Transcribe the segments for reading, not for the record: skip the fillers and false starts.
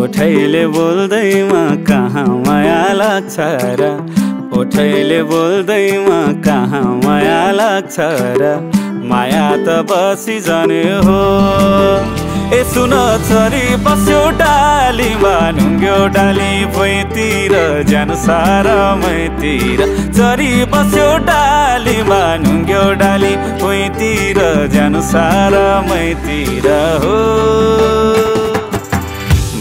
ओठैले बोल्दैमा कहाँ माया लाग्छ र ओठैले बोल्दैमा कहाँ माया लाग्छ र माया त बसी जाने हो ए सुन छोरी बस्यो डालीमा नुङ्ग्यो डाली भुइँतिर जानु सारा मैतिर छोरी बस्यो डालीमा नुङ्ग्यो डाली भुइँतिर जानु सारा मैतिर हो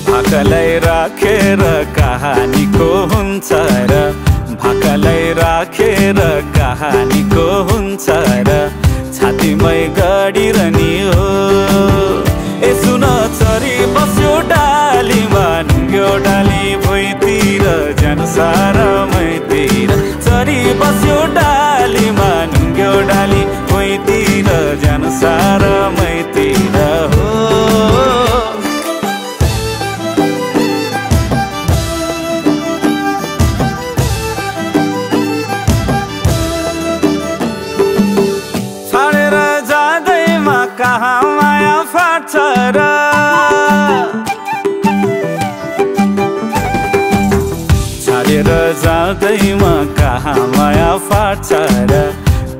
भाकालाई राखेर कहानीको हुन्छ र भाकालाई राखेर कहानीको हुन्छ र छातीमै गडिरहने हो ए सुन छोरी बस्यो डालीमा नुङ्ग्यो डाली भुइँतिर जानु सारा मैतिर छोरी बस्यो डालीमा नुङ्ग्यो डाली भुइँतिर जानु सारा मैतिर हो कहाँ माया फाट्छ र छाडेर जाँदैमा कहाँ माया फाट्छ र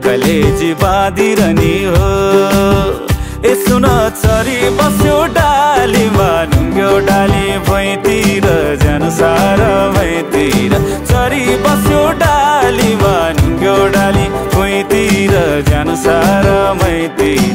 कलेजी बाँधिरहने हो ए सुन छोरी बस्यो डालीमा नुङ्ग्यो डाली भुइँतिर जानु सारा मैतिर छोरी बस्यो डालीमा नुङ्ग्यो डाली भुइँतिर जानु सारा मैतिर